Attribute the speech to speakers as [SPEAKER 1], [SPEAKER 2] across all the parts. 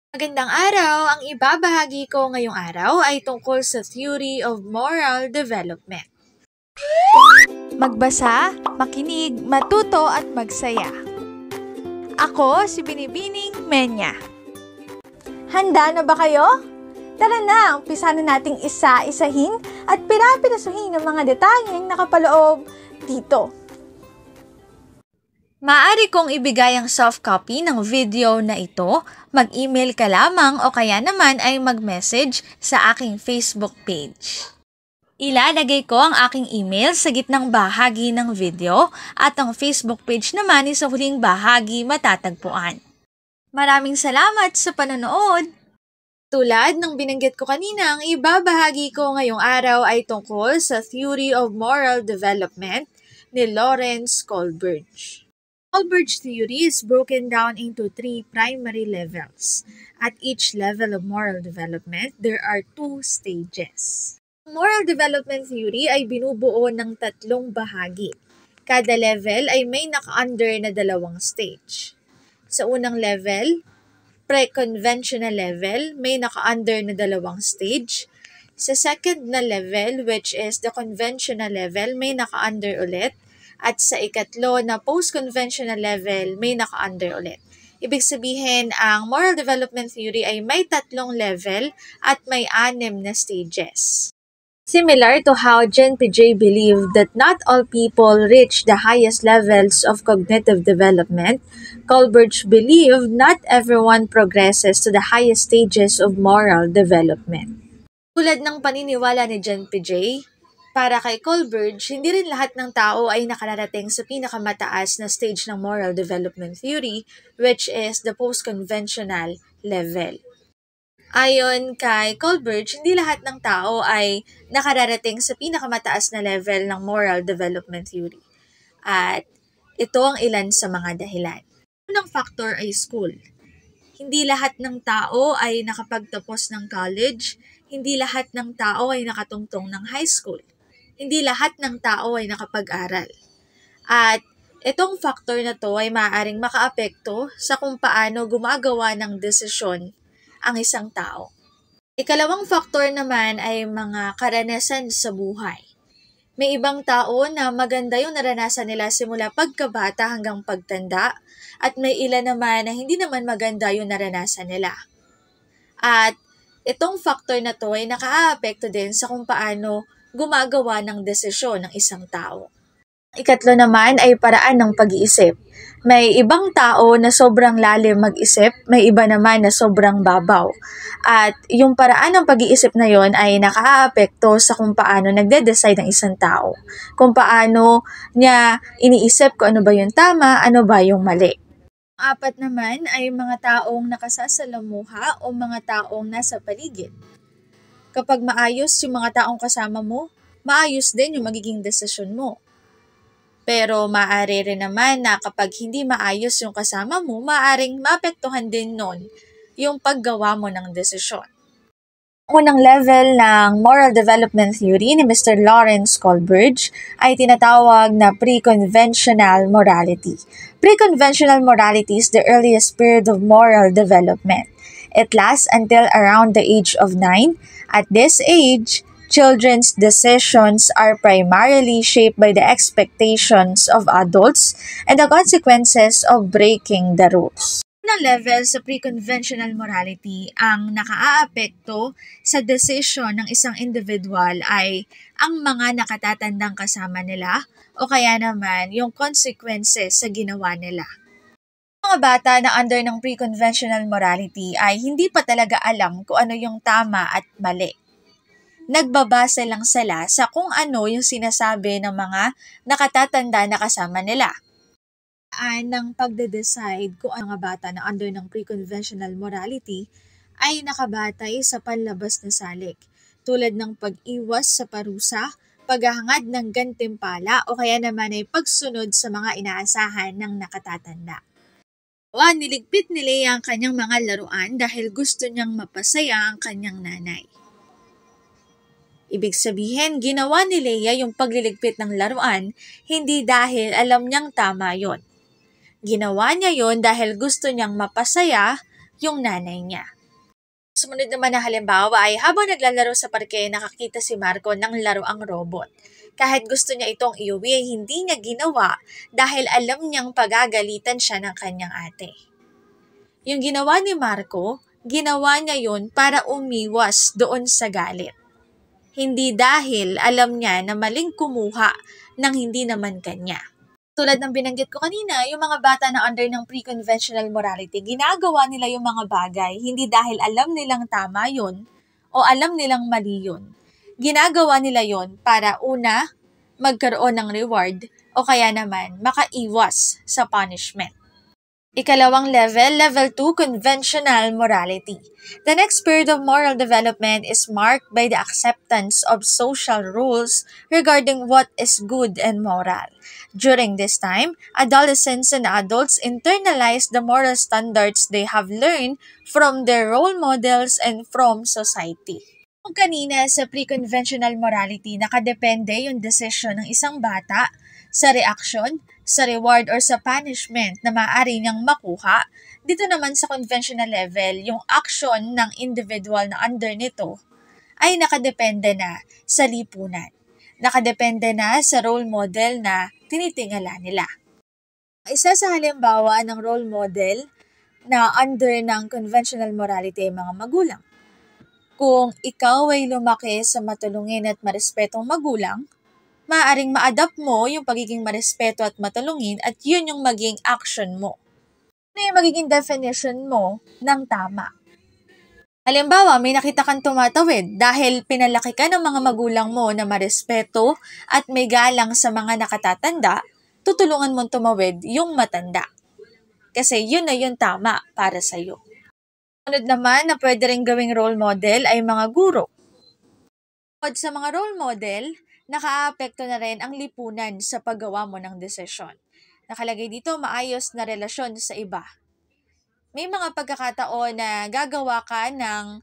[SPEAKER 1] Magandang araw! Ang ibabahagi ko ngayong araw ay tungkol sa theory of moral development.
[SPEAKER 2] Magbasa, makinig, matuto at magsaya. Ako si Binibining Menya. Handa na ba kayo? Tara na, umpisa na nating isa-isahin at pirapirasuhin ang mga detalyeng nakapaloob dito.
[SPEAKER 1] Maaari kong ibigay ang soft copy ng video na ito, mag-email ka lamang o kaya naman ay mag-message sa aking Facebook page. Ilalagay ko ang aking email sa gitnang bahagi ng video at ang Facebook page naman ay sa huling bahagi matatagpuan. Maraming salamat sa panonood! Tulad ng binanggit ko kanina, ang ibabahagi ko ngayong araw ay tungkol sa Theory of Moral Development ni Lawrence Kohlberg. Kohlberg's theory is broken down into three primary levels. At each level of moral development, there are two stages. Ang moral development theory ay binubuo ng tatlong bahagi. Kada level ay may naka-under na dalawang stage. Sa unang level, pre-conventional level, may naka-under na dalawang stage. Sa second na level, which is the conventional level, may naka-under ulit. At sa ikatlo na post-conventional level, may naka-under ulit. Ibig sabihin, ang moral development theory ay may tatlong level at may 6 na stages. Similar to how Jen Piaget believed that not all people reach the highest levels of cognitive development, Kohlberg believed not everyone progresses to the highest stages of moral development. Tulad ng paniniwala ni Jen Piaget, para kay Kohlberg, hindi rin lahat ng tao ay nakararating sa pinakamataas na stage ng moral development theory, which is the post-conventional level. Ayon kay Kohlberg, hindi lahat ng tao ay nakararating sa pinakamataas na level ng moral development theory. At ito ang ilan sa mga dahilan. Unang factor ay school. Hindi lahat ng tao ay nakapagtapos ng college, hindi lahat ng tao ay nakatungtong ng high school. Hindi lahat ng tao ay nakapag-aral. At itong factor na to ay maaaring makaapekto sa kung paano gumagawa ng desisyon ang isang tao. Ikalawang factor naman ay mga karanasan sa buhay. May ibang tao na maganda yung naranasan nila simula pagkabata hanggang pagtanda at may ilan naman na hindi naman maganda yung naranasan nila. At itong factor na to ay nakaapekto din sa kung paano gumagawa ng desisyon ng isang tao. Ikatlo naman ay paraan ng pag-iisip. May ibang tao na sobrang lalim mag-isip, may iba naman na sobrang babaw. At yung paraan ng pag-iisip na yon ay nakaaapekto sa kung paano nagde-decide ng isang tao. Kung paano niya iniisip kung ano ba yung tama, ano ba yung mali. Ang apat naman ay mga taong nakasasalamuha o mga taong nasa paligid. Kapag maayos yung mga taong kasama mo, maayos din yung magiging desisyon mo. Pero maaari rin naman na kapag hindi maayos yung kasama mo, maaaring maapektuhan din nun yung paggawa mo ng desisyon. Unang level ng moral development theory ni Mr. Lawrence Kohlberg ay tinatawag na pre-conventional morality. Pre-conventional morality is the earliest period of moral development. It lasts until around the age of 9. At this age, children's decisions are primarily shaped by the expectations of adults and the consequences of breaking the rules. Unang level sa pre-conventional morality, ang nakaaapekto sa desisyon ng isang individual ay ang mga nakatatandang kasama nila o kaya naman yung consequences sa ginawa nila. Mga bata na under ng pre-conventional morality ay hindi pa talaga alam kung ano yung tama at mali. Nagbabase lang sila sa kung ano yung sinasabi ng mga nakatatanda na kasama nila. Ng pagde-decide kung ang mga bata na under ng pre-conventional morality ay nakabatay sa panlabas na salik, tulad ng pag-iwas sa parusa, paghahangad ng gantimpala o kaya naman ay pagsunod sa mga inaasahan ng nakatatanda. Niligpit ni Leia ang kanyang mga laruan dahil gusto niyang mapasaya ang kanyang nanay. Ibig sabihin, ginawa ni Leia yung pagliligpit ng laruan, hindi dahil alam niyang tama yon. Ginawa niya yon dahil gusto niyang mapasaya yung nanay niya. Sumunod naman na halimbawa ay habang naglalaro sa parke, nakakita si Marco ng laruang robot. Kahit gusto niya itong iuwi, hindi niya ginawa dahil alam niyang pagagalitan siya ng kanyang ate. Yung ginawa ni Marco, ginawa niya yun para umiwas doon sa galit. Hindi dahil alam niya na maling kumuha ng hindi naman kanya. Tulad ng binanggit ko kanina, yung mga bata na under ng pre-conventional morality, ginagawa nila yung mga bagay hindi dahil alam nilang tama yun o alam nilang mali yun. Ginagawa nila yun para una, magkaroon ng reward o kaya naman makaiwas sa punishment. Ikalawang level, level 2, conventional morality. The next period of moral development is marked by the acceptance of social rules regarding what is good and moral. During this time, adolescents and adults internalize the moral standards they have learned from their role models and from society. Kung kanina sa pre-conventional morality, nakadepende yung desisyon ng isang bata sa reaksyon, sa reward or sa punishment na maaari niyang makuha, dito naman sa conventional level, yung action ng individual na under nito ay nakadepende na sa lipunan. Nakadepende na sa role model na tinitingala nila. Isa sa halimbawa ng role model na under ng conventional morality ay mga magulang. Kung ikaw ay lumaki sa matulungin at marespetong magulang, maaaring ma-adapt mo yung pagiging marespeto at matulungin at yun yung maging action mo. Ano yung magiging definition mo ng tama? Halimbawa, may nakita kang tumatawid dahil pinalaki ka ng mga magulang mo na marespeto at may galang sa mga nakatatanda, tutulungan mong tumawid yung matanda. Kasi yun na yung tama para sa'yo. Sunod naman na pwede rin gawing role model ay mga guro. Sa mga role model, nakaapekto na rin ang lipunan sa paggawa mo ng desisyon. Nakalagay dito maayos na relasyon sa iba. May mga pagkakataon na gagawa ka ng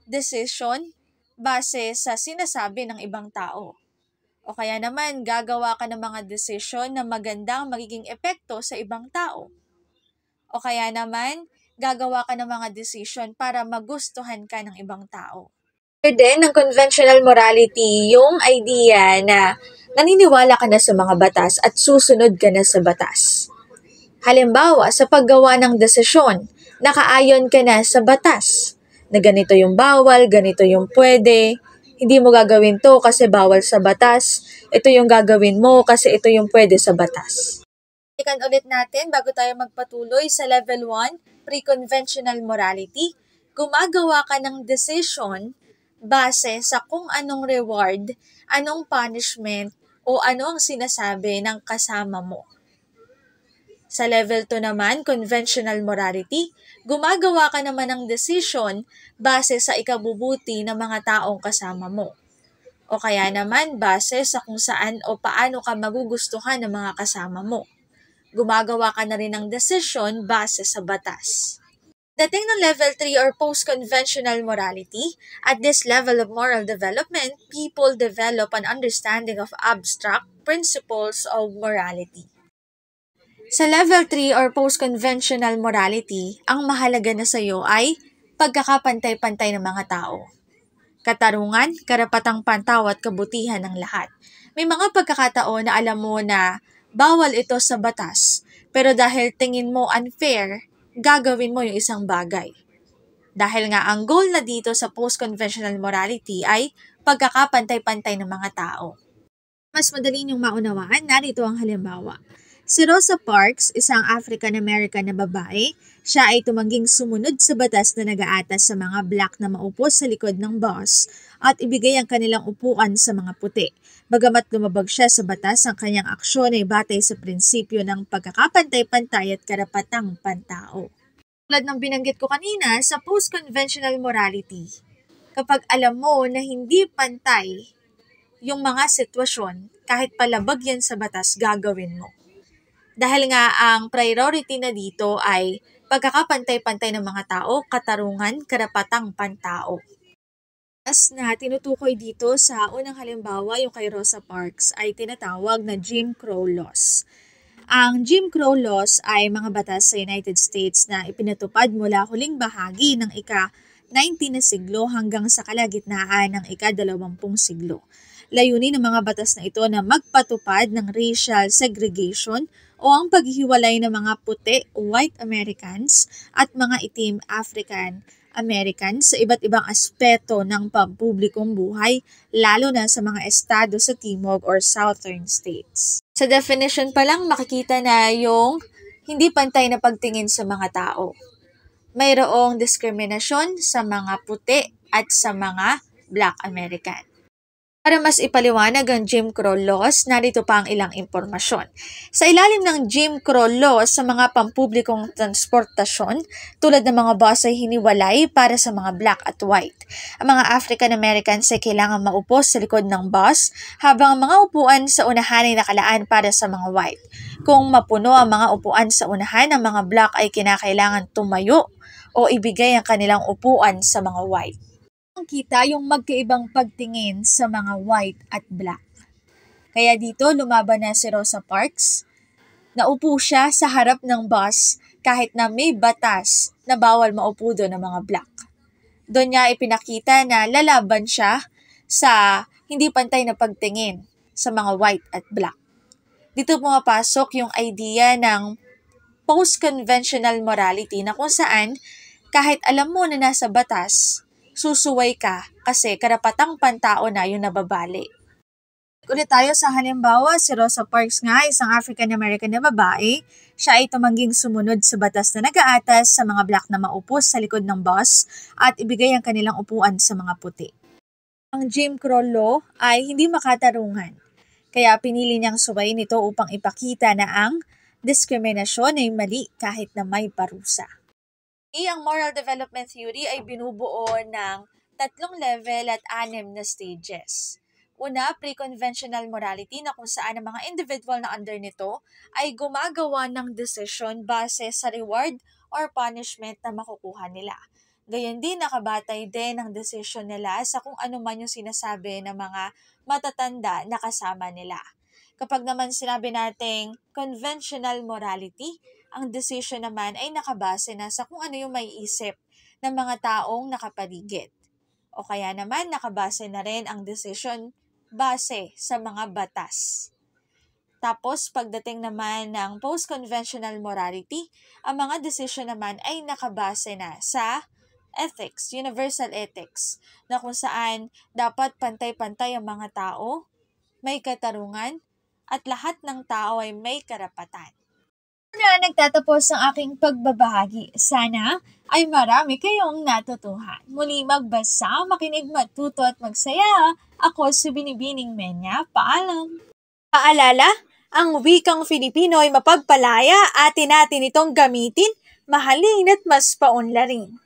[SPEAKER 1] decision base sa sinasabi ng ibang tao. O kaya naman gagawa ka ng mga decision na magandang magiging epekto sa ibang tao. O kaya naman gagawa ka ng mga decision para magustuhan ka ng ibang tao. Din ng conventional morality yung idea na naniniwala ka na sa mga batas at susunod ka na sa batas. Halimbawa, sa paggawa ng desisyon, nakaayon ka na sa batas na ganito yung bawal, ganito yung pwede, hindi mo gagawin to kasi bawal sa batas, ito yung gagawin mo kasi ito yung pwede sa batas. Balikan ulit natin bago tayo magpatuloy sa level 1, pre-conventional morality. Gumagawa ka ng decision base sa kung anong reward, anong punishment, o ano ang sinasabi ng kasama mo. Sa level 2 naman, conventional morality, gumagawa ka naman ng decision base sa ikabubuti ng mga taong kasama mo. O kaya naman base sa kung saan o paano ka magugustuhan ng mga kasama mo. Gumagawa ka na rin ng decision base sa batas. Dating ng level 3 or post-conventional morality, at this level of moral development, people develop an understanding of abstract principles of morality. Sa level 3 or post-conventional morality, ang mahalaga na sa iyo ay pagkakapantay-pantay ng mga tao. Katarungan, karapatang pantaw at kabutihan ng lahat. May mga pagkakataon na alam mo na bawal ito sa batas, pero dahil tingin mo unfair, gagawin mo yung isang bagay. Dahil nga ang goal na dito sa post-conventional morality ay pagkakapantay-pantay ng mga tao. Mas madali niyong maunawaan, narito ang halimbawa. Si Rosa Parks, isang African-American na babae, siya ay tumangging sumunod sa batas na nag-aatas sa mga black na maupo sa likod ng bus at ibigay ang kanilang upuan sa mga puti. Bagamat lumabag siya sa batas, ang kanyang aksyon ay batay sa prinsipyo ng pagkakapantay-pantay at karapatang pantao. Tulad ng binanggit ko kanina, sa post-conventional morality, kapag alam mo na hindi pantay yung mga sitwasyon, kahit palabag yan sa batas, gagawin mo. Dahil nga ang priority na dito ay pagkakapantay-pantay ng mga tao, katarungan, karapatang pantao. As na tinutukoy dito sa unang halimbawa, yung kay Rosa Parks, ay tinatawag na Jim Crow laws. Ang Jim Crow laws ay mga batas sa United States na ipinatupad mula huling bahagi ng 19 na siglo hanggang sa kalagitnaan ng ika-20 siglo. Layunin ng mga batas na ito na magpatupad ng racial segregation o ang paghihiwalay ng mga puti, white Americans, at mga itim African Americans sa iba't ibang aspeto ng pampublikong buhay, lalo na sa mga estado sa Timog or Southern states. Sa definition pa lang, makikita na yung hindi pantay na pagtingin sa mga tao. Mayroong diskriminasyon sa mga puti at sa mga Black American. Para mas ipaliwanag ang Jim Crow laws, narito pa ang ilang impormasyon. Sa ilalim ng Jim Crow laws sa mga pampublikong transportasyon, tulad ng mga bus ay hiniwalay para sa mga black at white. Ang mga African Americans ay kailangang maupo sa likod ng bus, habang ang mga upuan sa unahan ay nakalaan para sa mga white. Kung mapuno ang mga upuan sa unahan, ang mga black ay kinakailangan tumayo o ibigay ang kanilang upuan sa mga white. Kita yung magkaibang pagtingin sa mga white at black. Kaya dito lumaban na si Rosa Parks. Naupo siya sa harap ng bus kahit na may batas na bawal maupo doon ng mga black. Doon niya ipinakita na lalaban siya sa hindi pantay na pagtingin sa mga white at black. Dito pumapasok yung idea ng post-conventional morality na kung saan kahit alam mo na nasa batas, susuway ka kasi karapatang pantao na yung nababali. Ulit tayo sa halimbawa, si Rosa Parks nga, isang African-American na babae. Siya ay tumangging sumunod sa batas na nag-aatas sa mga black na maupo sa likod ng bus at ibigay ang kanilang upuan sa mga puti. Ang Jim Crow law ay hindi makatarungan, kaya pinili niyang suwayin ito upang ipakita na ang diskriminasyon ay mali kahit na may parusa. Ang moral development theory ay binubuo ng 3 level at 6 na stages. Una, pre-conventional morality na kung saan ang mga individual na under nito ay gumagawa ng decision base sa reward or punishment na makukuha nila. Gayon din, nakabatay din ang decision nila sa kung ano man yung sinasabi ng mga matatanda na kasama nila. Kapag naman sinabi nating conventional morality, ang decision naman ay nakabase na sa kung ano yung may isip ng mga taong nakapaligid. O kaya naman nakabase na rin ang decision base sa mga batas. Tapos pagdating naman ng post-conventional morality, ang mga decision naman ay nakabase na sa ethics, universal ethics, na kung saan dapat pantay-pantay ang mga tao, may katarungan, at lahat ng tao ay may karapatan. Na nagtatapos ang aking pagbabahagi. Sana ay marami kayong natutuhan. Muli magbasa, makinig, matuto at magsaya. Ako si Binibining Menya. Paalam! Paalala, ang wikang Filipino ay mapagpalaya, atin natin itong gamitin, mahalin at mas paunlarin.